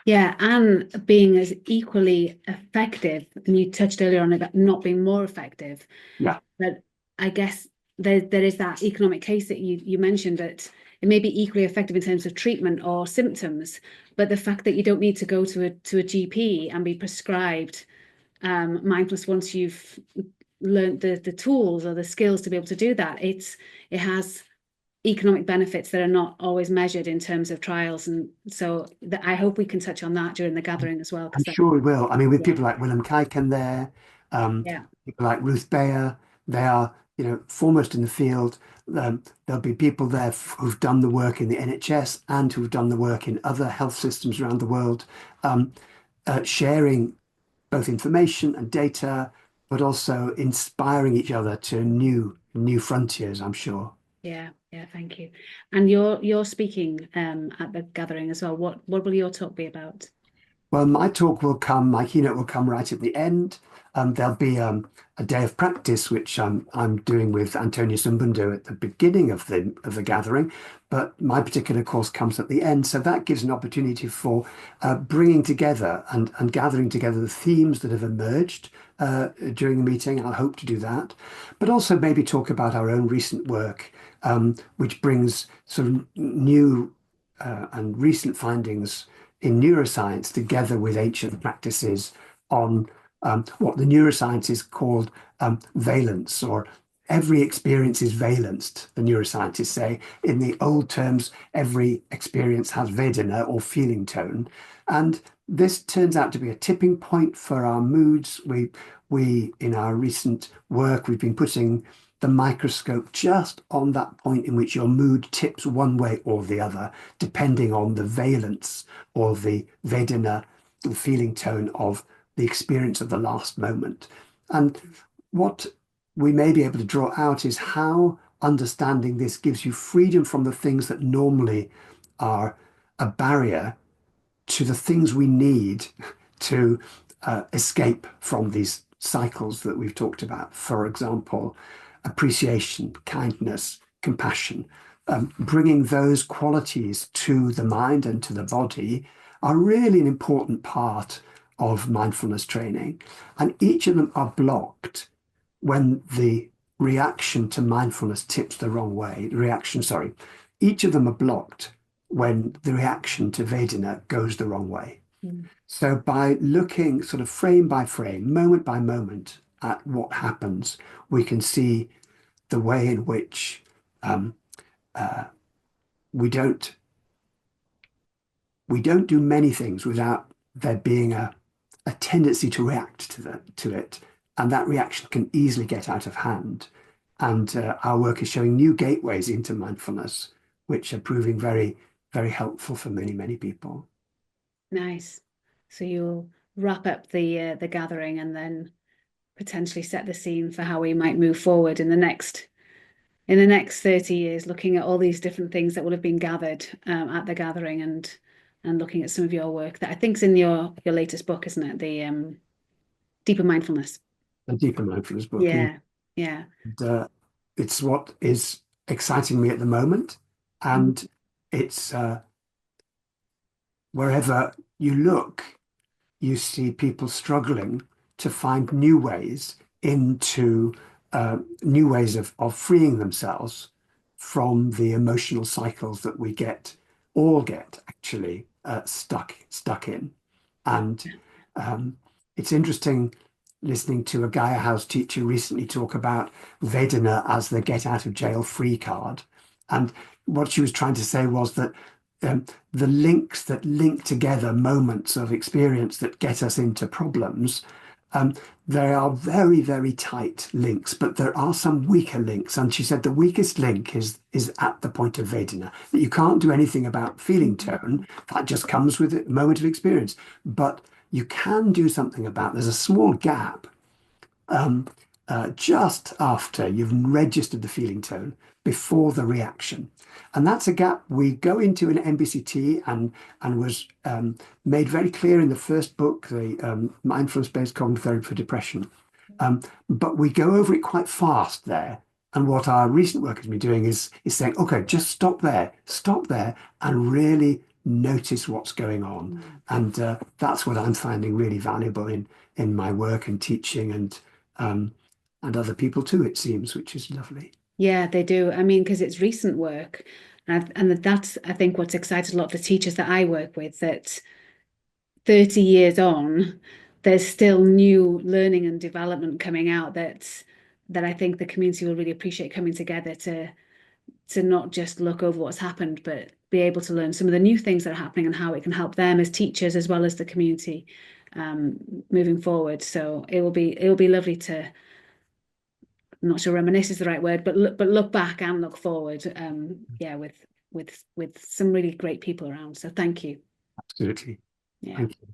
Yeah, and being as equally effective. And you touched earlier on about not being more effective, Yeah, but I guess there is that economic case that you mentioned that it may be equally effective in terms of treatment or symptoms, but the fact that you don't need to go to a GP and be prescribed mindfulness once you've learned the tools or the skills to be able to do that, it has economic benefits that are not always measured in terms of trials. And so I hope we can touch on that during the gathering as well, I'm because that, sure we will. I mean, with yeah, people like Willem Kuyken there, yeah, people like Ruth Bayer, they are, foremost in the field. There'll be people there who've done the work in the NHS and who've done the work in other health systems around the world, um, sharing both information and data, but also inspiring each other to new frontiers, I'm sure. yeah, yeah. Thank you. And you're speaking at the gathering as well. What will your talk be about? Well, my keynote will come right at the end. There'll be a day of practice, which I'm doing with Antonia Sumbundo at the beginning of the gathering, but my particular course comes at the end. So that gives an opportunity for bringing together and gathering together the themes that have emerged during the meeting. I hope to do that, but also maybe talk about our own recent work, which brings sort of new and recent findings in neuroscience together with ancient practices on what the neuroscientists called valence, or every experience is valenced, the neuroscientists say. In the old terms, every experience has Vedana or feeling tone. And this turns out to be a tipping point for our moods. We in our recent work, we've been putting the microscope just on that point in which your mood tips one way or the other, depending on the valence or the Vedana, the feeling tone of the experience of the last moment. And what we may be able to draw out is how understanding this gives you freedom from the things that normally are a barrier to the things we need to escape from these cycles that we've talked about. For example, appreciation, kindness, compassion. Bringing those qualities to the mind and to the body are really an important part of mindfulness training. And each of them are blocked when the reaction to mindfulness tips the wrong way. Sorry. Each of them are blocked when the reaction to Vedana goes the wrong way. Mm. So by looking sort of frame by frame, moment by moment at what happens, we can see the way in which um, uh, we don't we don't do many things without there being a tendency to react to it, and that reaction can easily get out of hand. And our work is showing new gateways into mindfulness, which are proving very, very helpful for many people. Nice. So you'll wrap up the gathering and then potentially set the scene for how we might move forward in the next 30 years, looking at all these different things that will have been gathered at the gathering and looking at some of your work that I think's in your latest book, isn't it? The Deeper Mindfulness. A deeper mindfulness book, Yeah, yeah. and it's what is exciting me at the moment, and it's wherever you look, you see people struggling to find new ways of freeing themselves from the emotional cycles that we all get actually stuck in. And it's interesting listening to a Gaia House teacher recently talk about Vedana as the get out of jail free card. And what she was trying to say was that the links that link together moments of experience that get us into problems, um, they are very tight links, but there are some weaker links. And she said the weakest link is at the point of Vedana, that you can't do anything about feeling tone. That just comes with a moment of experience. But you can do something about, there's a small gap um, just after you've registered the feeling tone before the reaction. And that's a gap we go into in MBCT and was made very clear in the first book, the Mindfulness-Based Cognitive Therapy for Depression. But we go over it quite fast there. And what our recent work has been doing is saying, okay, just stop there, and really notice what's going on. And that's what I'm finding really valuable in my work and teaching and other people too, it seems, which is lovely. Yeah, they do. I mean, because it's recent work. And that's, I think, what's excited a lot of the teachers that I work with, that 30 years on, there's still new learning and development coming out that I think the community will really appreciate coming together to not just look over what's happened, but be able to learn some of the new things that are happening and how it can help them as teachers as well as the community moving forward. So it will be lovely to, I'm not sure reminisce is the right word, but look back and look forward. Yeah, with some really great people around. So thank you. Absolutely. Yeah. Thank you.